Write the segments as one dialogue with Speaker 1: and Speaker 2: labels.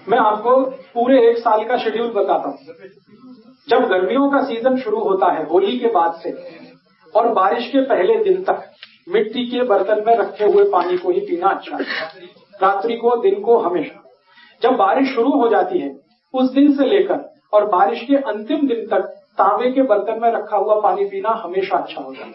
Speaker 1: मैं आपको पूरे एक साल का शेड्यूल बताता हूँ। जब गर्मियों का सीजन शुरू होता है होली के बाद से और बारिश के पहले दिन तक मिट्टी के बर्तन में रखे हुए पानी को ही पीना अच्छा है, रात्रि को दिन को हमेशा। जब बारिश शुरू हो जाती है उस दिन से लेकर और बारिश के अंतिम दिन तक तांबे के बर्तन में रखा हुआ पानी पीना हमेशा अच्छा होता है।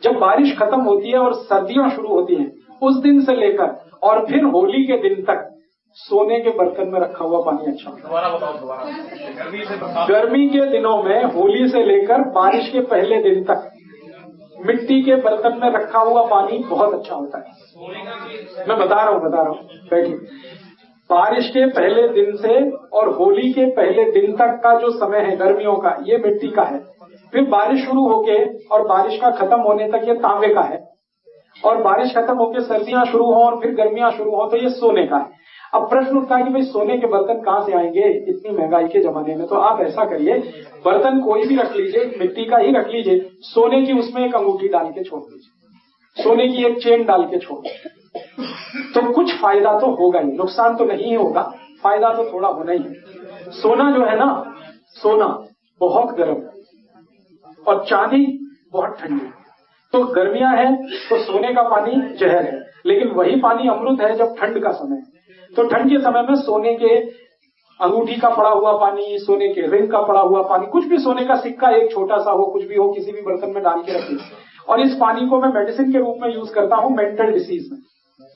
Speaker 1: जब बारिश खत्म होती है और सर्दियां शुरू होती हैं उस दिन से लेकर और फिर होली के दिन तक सोने के बर्तन में रखा हुआ पानी अच्छा होता है। गर्मी के दिनों में होली से लेकर बारिश के पहले दिन तक मिट्टी के बर्तन में रखा हुआ पानी बहुत अच्छा होता है। मैं बता रहा हूँ बैठिए। बारिश के पहले दिन से और होली के पहले दिन तक का जो समय है गर्मियों का, ये मिट्टी का है। फिर बारिश शुरू होके और बारिश का खत्म होने तक ये तांबे का है, और बारिश खत्म होके सर्दियां शुरू हो और फिर गर्मियां शुरू हो तो ये सोने का है। अब प्रश्न उठता है कि भाई सोने के बर्तन कहाँ से आएंगे इतनी महंगाई के जमाने में। तो आप ऐसा करिए, बर्तन कोई भी रख लीजिए, मिट्टी का ही रख लीजिए, सोने की उसमें एक अंगूठी डाल के छोड़ दीजिए, सोने की एक चेन डाल के छोड़ दीजिए, तो कुछ फायदा तो होगा ही, नुकसान तो नहीं होगा, फायदा तो थोड़ा होना ही है। सोना जो है ना, सोना बहुत गर्म है और चांदी बहुत ठंडी है। तो गर्मियां हैं तो सोने का पानी जहर है, लेकिन वही पानी अमृत है जब ठंड का समय है। तो ठंड के समय में सोने के अंगूठी का पड़ा हुआ पानी, सोने के रिंग का पड़ा हुआ पानी, कुछ भी सोने का सिक्का एक छोटा सा हो, कुछ भी हो, किसी भी बर्तन में डाल के रखिए। और इस पानी को मैं मेडिसिन के रूप में यूज करता हूँ मेंटल डिसीज में।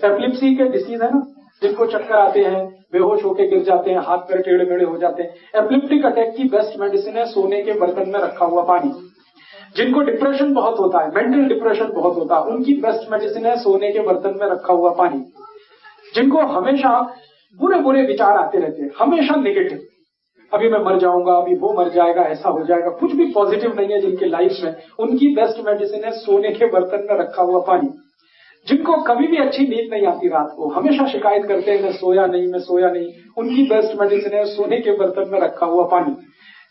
Speaker 1: एपिलेप्सी के डिसीज है ना, जिनको चक्कर आते हैं, बेहोश होकर गिर जाते हैं, हाथ पैर टेढ़े मेढ़े हो जाते हैं, एपिलेप्टिक अटैक की बेस्ट मेडिसिन है सोने के बर्तन में रखा हुआ पानी। जिनको डिप्रेशन बहुत होता है, मेंटल डिप्रेशन बहुत होता है, उनकी बेस्ट मेडिसिन है सोने के बर्तन में रखा हुआ पानी। जिनको हमेशा बुरे बुरे विचार आते रहते हैं, हमेशा नेगेटिव, अभी मैं मर जाऊंगा, अभी वो मर जाएगा, ऐसा हो जाएगा, कुछ भी पॉजिटिव नहीं है जिनके लाइफ में, उनकी बेस्ट मेडिसिन है सोने के बर्तन में रखा हुआ पानी। जिनको कभी भी अच्छी नींद नहीं आती, रात को हमेशा शिकायत करते हैं मैं सोया नहीं, उनकी बेस्ट मेडिसिन है सोने के बर्तन में रखा हुआ पानी।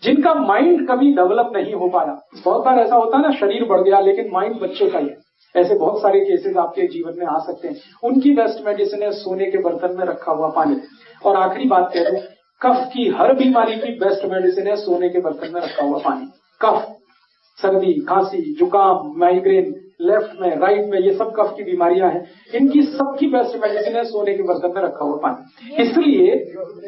Speaker 1: जिनका माइंड कभी डेवलप नहीं हो पाया, बहुत बार ऐसा होता है ना, शरीर बढ़ गया लेकिन माइंड बच्चे का ही है, ऐसे बहुत सारे केसेस आपके जीवन में आ सकते हैं, उनकी बेस्ट मेडिसिन है सोने के बर्तन में रखा हुआ पानी। और आखिरी बात कह दूं, कफ की हर बीमारी की बेस्ट मेडिसिन है सोने के बर्तन में रखा हुआ पानी। कफ, सर्दी, खांसी, जुकाम, माइग्रेन, लेफ्ट में, राइट में, ये सब कफ की बीमारियां हैं, इनकी सबकी बेस्ट मेडिसिन है सोने के बर्तन में रखा हुआ पानी।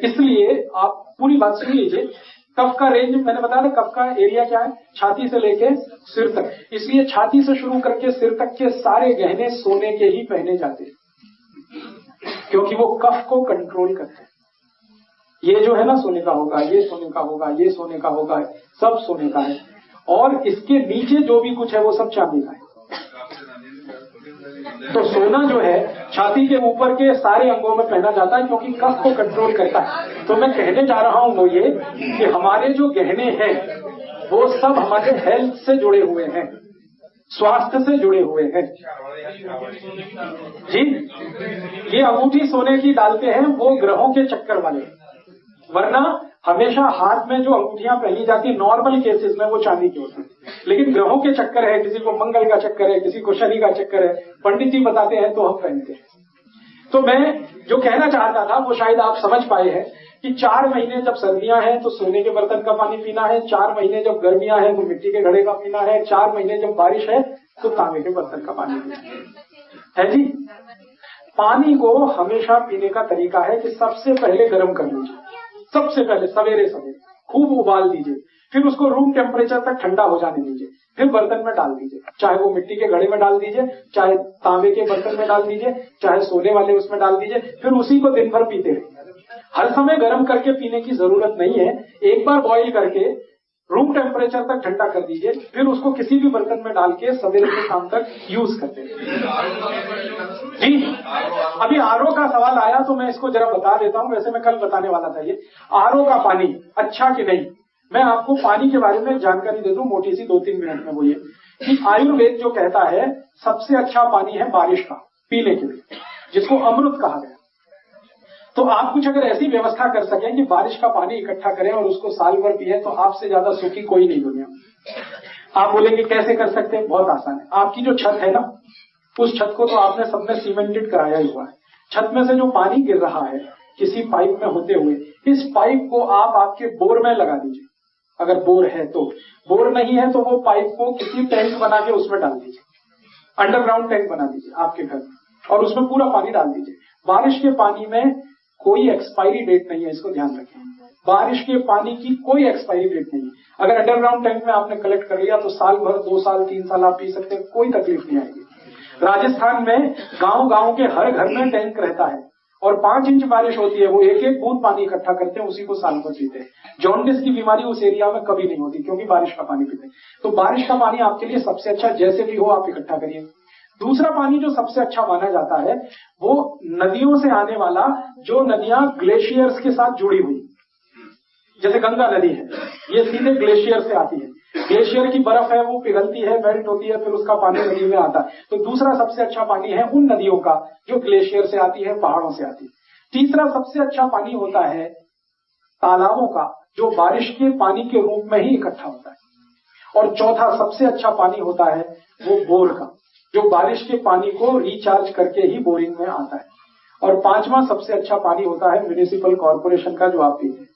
Speaker 1: इसलिए आप पूरी बात सुन लीजिए। कफ का रेंज मैंने बताया था, कफ का एरिया क्या है, छाती से लेके सिर तक। इसलिए छाती से शुरू करके सिर तक के सारे गहने सोने के ही पहने जाते हैं, क्योंकि वो कफ को कंट्रोल करते हैं। ये जो है ना सोने का होगा, ये सोने का होगा, ये सोने का होगा, सब सोने का है। और इसके नीचे जो भी कुछ है वो सब चांदी का है। तो सोना जो है छाती के ऊपर के सारे अंगों में पहना जाता है क्योंकि कफ को कंट्रोल करता है। तो मैं कहने जा रहा हूं वो ये कि हमारे जो गहने हैं वो सब हमारे हेल्थ से जुड़े हुए हैं, स्वास्थ्य से जुड़े हुए हैं जी। ये अंगूठी सोने की डालते हैं वो ग्रहों के चक्कर वाले, वरना हमेशा हाथ में जो अंगूठियां पहनी जाती है नॉर्मल केसेस में वो चांदी की होती है, लेकिन ग्रहों के चक्कर है, किसी को मंगल का चक्कर है, किसी को शनि का चक्कर है, पंडित जी बताते हैं तो हम पहनते हैं। तो मैं जो कहना चाहता था वो शायद आप समझ पाए हैं कि 4 महीने जब सर्दियां हैं तो सोने के बर्तन का पानी पीना है, 4 महीने जब गर्मियां हैं तो मिट्टी के घड़े का पीना है, 4 महीने जब बारिश है तो तांबे के बर्तन का पानी पीना है जी। पानी को हमेशा पीने का तरीका है कि सबसे पहले गर्म कर लीजिए, सबसे पहले सवेरे खूब उबाल दीजिए, फिर उसको रूम टेम्परेचर तक ठंडा हो जाने दीजिए, फिर बर्तन में डाल दीजिए, चाहे वो मिट्टी के घड़े में डाल दीजिए, चाहे तांबे के बर्तन में डाल दीजिए, चाहे सोने वाले उसमें डाल दीजिए, फिर उसी को दिन भर पीते रहिए। हर समय गर्म करके पीने की जरूरत नहीं है, एक बार बॉईल करके रूम टेम्परेचर तक ठंडा कर दीजिए, फिर उसको किसी भी बर्तन में डाल के सवेरे से शाम तक यूज करते हैं जी। अभी आरओ का सवाल आया तो मैं इसको जरा बता देता हूं, वैसे मैं कल बताने वाला था। ये आरओ का पानी अच्छा कि नहीं, मैं आपको पानी के बारे में जानकारी दे दूं मोटी सी 2-3 मिनट में। वो ये कि आयुर्वेद जो कहता है सबसे अच्छा पानी है बारिश का पीने के लिए, जिसको अमृत कहा गया। तो आप कुछ अगर ऐसी व्यवस्था कर सकें कि बारिश का पानी इकट्ठा करें और उसको साल भर पिए तो आपसे ज्यादा सुखी कोई नहीं दुनिया में। आप बोलेंगे कैसे कर सकते हैं, बहुत आसान है। आपकी जो छत है ना, उस छत को तो आपने सबने सीमेंटेड कराया ही हुआ है। छत में से जो पानी गिर रहा है, किसी पाइप में होते हुए इस पाइप को आप आपके बोर में लगा दीजिए। अगर बोर है तो, बोर नहीं है तो वो पाइप को किसी टैंक बना के उसमें डाल दीजिए, अंडरग्राउंड टैंक बना दीजिए आपके घर में, और उसमें पूरा पानी डाल दीजिए। बारिश के पानी में कोई एक्सपायरी डेट नहीं है, इसको ध्यान रखें। बारिश के पानी की कोई एक्सपायरी डेट नहीं है। अगर अंडरग्राउंड टैंक में आपने कलेक्ट कर लिया तो साल भर, 2 साल, 3 साल आप पी सकते हैं, कोई तकलीफ नहीं आएगी। राजस्थान में गांव के हर घर में टैंक रहता है और 5 इंच बारिश होती है, वो एक एक बूंद पानी इकट्ठा करते हैं, उसी को साल भर पीते हैं। जॉन्डिस की बीमारी उस एरिया में कभी नहीं होती क्योंकि बारिश का पानी पीते हैं। तो बारिश का पानी आपके लिए सबसे अच्छा, जैसे भी हो आप इकट्ठा करिए। दूसरा पानी जो सबसे अच्छा माना जाता है वो नदियों से आने वाला, जो नदियां ग्लेशियर्स के साथ जुड़ी हुई, जैसे गंगा नदी है, ये सीधे ग्लेशियर से आती है। ग्लेशियर की बर्फ है वो पिघलती है, मेल्ट होती है, फिर उसका पानी नदी में आता है। तो दूसरा सबसे अच्छा पानी है उन नदियों का जो ग्लेशियर से आती है, पहाड़ों से आती है। तीसरा सबसे अच्छा पानी होता है तालाबों का, जो बारिश के पानी के रूप में ही इकट्ठा होता है। और चौथा सबसे अच्छा पानी होता है वो बोर का, जो बारिश के पानी को रिचार्ज करके ही बोरिंग में आता है। और 5वां सबसे अच्छा पानी होता है म्युनिसिपल कॉर्पोरेशन का, जो आप पीते हैं।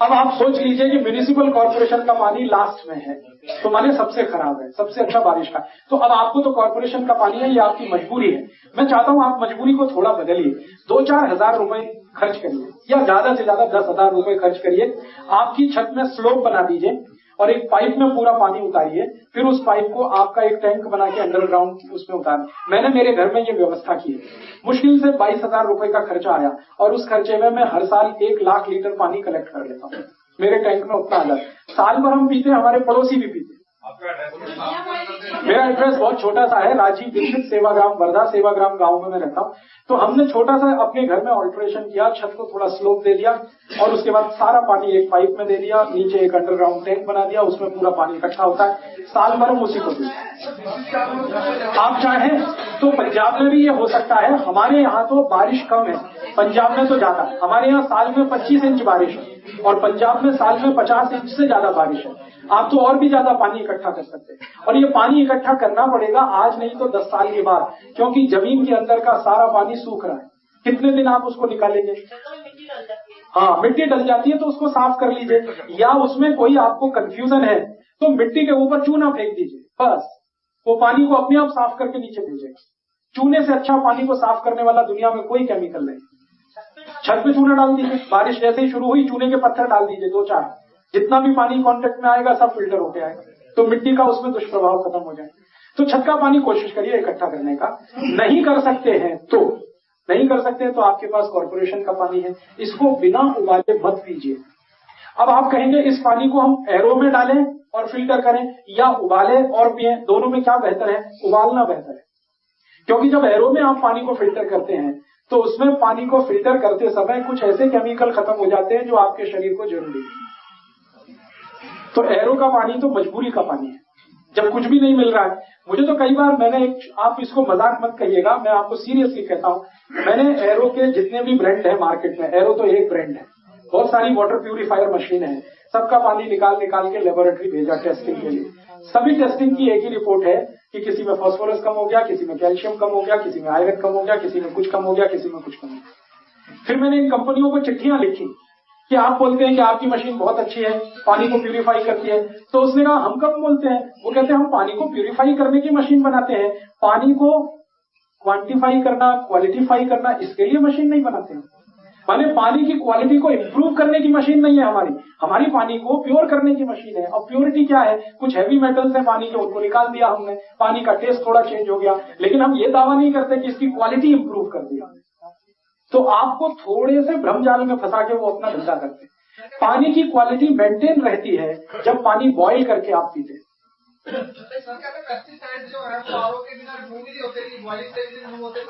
Speaker 1: अब आप सोच लीजिए कि म्युनिसिपल कॉर्पोरेशन का पानी लास्ट में है, तो माने सबसे खराब है, सबसे अच्छा बारिश का। तो अब आपको तो कॉर्पोरेशन का पानी है, ये आपकी मजबूरी है। मैं चाहता हूं आप मजबूरी को थोड़ा बदलिए, 2-4 हजार रुपए खर्च करिए, या ज्यादा से ज्यादा 10,000 रुपए खर्च करिए। आपकी छत में स्लोप बना दीजिए और एक पाइप में पूरा पानी उतारिए, फिर उस पाइप को आपका एक टैंक बना के अंडरग्राउंड उसमें उतार। मैंने मेरे घर में ये व्यवस्था की है। मुश्किल से 22,000 रुपए का खर्चा आया और उस खर्चे में मैं हर साल 1 लाख लीटर पानी कलेक्ट कर लेता हूँ। मेरे टैंक में उतना आता है, साल भर हम पीते, हमारे पड़ोसी भी पीते। मेरा एड्रेस बहुत छोटा सा है, राजीव दीक्षित सेवाग्राम, वर्धा सेवाग्राम गांव में मैं रहता हूँ। तो हमने छोटा सा अपने घर में ऑल्टरेशन किया, छत को थोड़ा स्लोप दे दिया और उसके बाद सारा पानी एक पाइप में दे दिया, नीचे एक अंडरग्राउंड टैंक बना दिया, उसमें पूरा पानी इकट्ठा होता है, साल भर हम उसी को देते। आप चाहें तो पंजाब में भी ये हो सकता है। हमारे यहाँ तो बारिश कम है, पंजाब में तो ज्यादा है। हमारे यहाँ साल में 25 इंच बारिश है और पंजाब में साल में 50 इंच से ज्यादा बारिश है। आप तो और भी ज्यादा पानी इकट्ठा कर सकते हैं, और ये पानी इकट्ठा करना पड़ेगा आज नहीं तो 10 साल के बाद, क्योंकि जमीन के अंदर का सारा पानी सूख रहा है। कितने दिन आप उसको निकालेंगे? हाँ, मिट्टी डल जाती है तो उसको साफ कर लीजिए, या उसमें कोई आपको कंफ्यूजन है तो मिट्टी के ऊपर चूना फेंक दीजिए, बस वो पानी को अपने आप साफ करके नीचे भेजेगा। चूने से अच्छा पानी को साफ करने वाला दुनिया में कोई केमिकल नहीं। छत पे चूना डाल दीजिए, बारिश जैसे ही शुरू हुई चूने के पत्थर डाल दीजिए 2-4, जितना भी पानी कांटेक्ट में आएगा सब फिल्टर होके आएगा, तो मिट्टी का उसमें दुष्प्रभाव खत्म हो जाए। तो छत का पानी कोशिश करिए इकट्ठा करने का। नहीं कर सकते हैं तो आपके पास कॉर्पोरेशन का पानी है, इसको बिना उबाले मत पीजिए। अब आप कहेंगे इस पानी को हम एरो में डालें और फिल्टर करें या उबाले और पिए, दोनों में क्या बेहतर है? उबालना बेहतर है, क्योंकि जब एरो में आप पानी को फिल्टर करते हैं तो उसमें पानी को फिल्टर करते समय कुछ ऐसे केमिकल खत्म हो जाते हैं जो आपके शरीर को जरूरी है। तो एरो का पानी तो मजबूरी का पानी है, जब कुछ भी नहीं मिल रहा है। मुझे तो कई बार आप इसको मजाक मत कहिएगा, मैं आपको सीरियसली कहता हूँ, मैंने एरो के जितने भी ब्रांड है मार्केट में, एरो तो एक ब्रांड है, बहुत सारी वाटर प्यूरिफायर मशीन है, सबका पानी निकाल के लेबोरेटरी भेजा टेस्टिंग के लिए। सभी टेस्टिंग की एक ही रिपोर्ट है कि किसी में फास्फोरस कम हो गया, किसी में कैल्शियम कम हो गया, किसी में आयरन कम हो गया, किसी में कुछ कम हो गया, किसी में कुछ कम हो गया। फिर मैंने इन कंपनियों को चिट्ठियां लिखी कि आप बोलते हैं कि आपकी मशीन बहुत अच्छी है, पानी को प्यूरिफाई करती है। तो उसने कहा हम कब बोलते हैं? वो कहते हैं हम पानी को प्यूरिफाई करने की मशीन बनाते हैं, पानी को क्वांटिफाई करना, क्वालिटीफाई करना, इसके लिए मशीन नहीं बनाते हैं। माने पानी की क्वालिटी को इंप्रूव करने की मशीन नहीं है हमारी पानी को प्योर करने की मशीन है। और प्योरिटी क्या है? कुछ हैवी मेटल्स है पानी के, उनको निकाल दिया हमने, पानी का टेस्ट थोड़ा चेंज हो गया, लेकिन हम ये दावा नहीं करते कि इसकी क्वालिटी इंप्रूव कर दिया। तो आपको थोड़े से भ्रमजाल में फंसा के वो अपना धंधा करते हैं। पानी की क्वालिटी मेंटेन रहती है जब पानी बॉईल करके आप पीते हैं।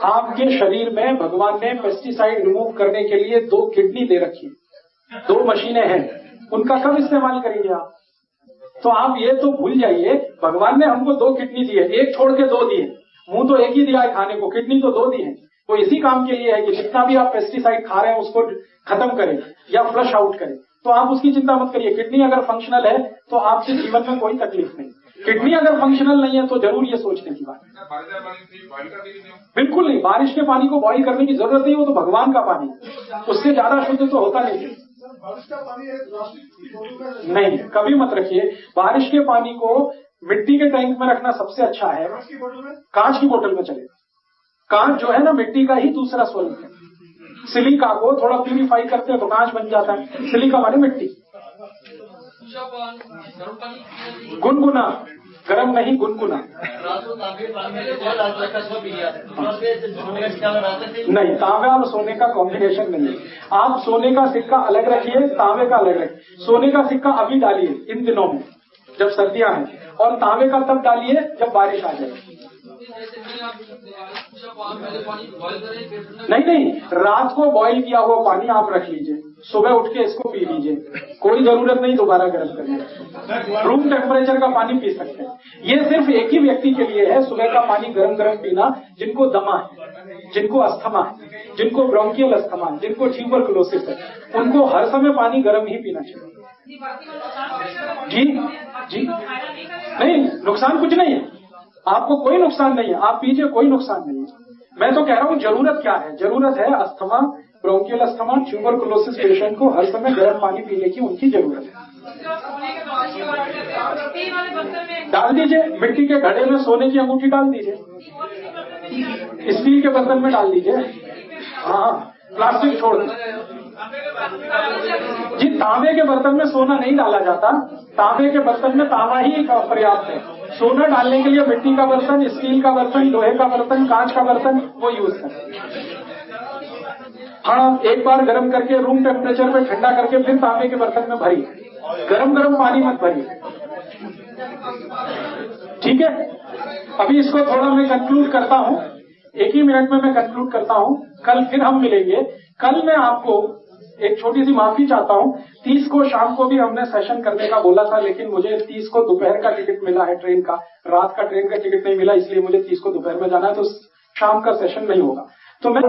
Speaker 1: आपके शरीर में भगवान ने पेस्टिसाइड रिमूव करने के लिए 2 किडनी दे रखी है, 2 मशीनें हैं, उनका कब इस्तेमाल करेंगे आप? तो आप ये तो भूल जाइए, भगवान ने हमको 2 किडनी दी है, एक छोड़ के 2 दिए। मुंह तो एक ही दिया है खाने को, किडनी तो 2 दी है। वो इसी काम के लिए है कि जितना भी आप पेस्टिसाइड खा रहे हैं उसको खत्म करें या फ्लश आउट करें। तो आप उसकी चिंता मत करिए, किडनी अगर फंक्शनल है तो आपके जीवन में कोई तकलीफ नहीं। किडनी अगर फंक्शनल नहीं है तो जरूर ये सोचने की बात है। बिल्कुल नहीं, बारिश के पानी को बॉईल करने की जरूरत नहीं, वो तो भगवान का पानी है, उससे ज्यादा शुद्ध तो होता नहीं। नहीं, कभी मत रखिए। बारिश के पानी को मिट्टी के टैंक में रखना सबसे अच्छा है, कांच की बोतल में चलेगा। कांच जो है ना, मिट्टी का ही दूसरा स्वरूप है। सिलिका को थोड़ा प्यूरिफाई करते हैं तो कांच बन जाता है। सिलिका माने मिट्टी। गुनगुना, गर्म नहीं, गुनगुना। नहीं, तांबे और सोने का कॉम्बिनेशन नहीं है। आप सोने का सिक्का अलग रखिए, तांबे का अलग रखिए। सोने का सिक्का अभी डालिए इन दिनों में जब सर्दियां हैं, और तांबे का तब डालिए जब बारिश आ जाए। नहीं, रात को बॉईल किया हुआ पानी आप रख लीजिए, सुबह उठ के इसको पी लीजिए, कोई जरूरत नहीं दोबारा गर्म करने। रूम टेम्परेचर का पानी पी सकते हैं। ये सिर्फ एक ही व्यक्ति के लिए है, सुबह का पानी गरम गरम पीना, जिनको दमा है, जिनको अस्थमा है, जिनको ब्रोंकियल अस्थमा है, जिनको ट्यूबरकुलोसिस है, उनको हर समय पानी गर्म ही पीना चाहिए। जी जी, नहीं, नुकसान कुछ नहीं है, आपको कोई नुकसान नहीं है, आप पीजिए, कोई नुकसान नहीं है। मैं तो कह रहा हूँ जरूरत क्या है, जरूरत है asthma, bronchial asthma, tuberculosis patient को हर समय गर्म पानी पीने की उनकी जरूरत है। डाल दीजिए, मिट्टी के घड़े में सोने की अंगूठी डाल दीजिए, स्टील के बर्तन में डाल दीजिए। हाँ, प्लास्टिक छोड़ दीजिए। जी, तांबे के बर्तन में सोना नहीं डाला जाता, तांबे के बर्तन में तांबा ही पर्याप्त है। सोना डालने के लिए मिट्टी का बर्तन, स्टील का बर्तन, लोहे का बर्तन, कांच का बर्तन वो यूज करें। हाँ, एक बार गर्म करके रूम टेम्परेचर पे ठंडा करके फिर तांबे के बर्तन में भरिए, गरम गरम पानी मत भरिए। ठीक है, अभी इसको थोड़ा मैं कंक्लूड करता हूँ, एक ही मिनट में मैं कंक्लूड करता हूँ। कल फिर हम मिलेंगे। कल मैं आपको एक छोटी सी माफी चाहता हूँ, 30 को शाम को भी हमने सेशन करने का बोला था, लेकिन मुझे 30 को दोपहर का टिकट मिला है ट्रेन का, रात का ट्रेन का टिकट नहीं मिला, इसलिए मुझे 30 को दोपहर में जाना है, तो शाम का सेशन नहीं होगा। तो मैं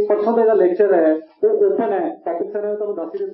Speaker 1: परसों का लेक्चर है वो ओपन है, पाकिस्तान में तो 10 दिन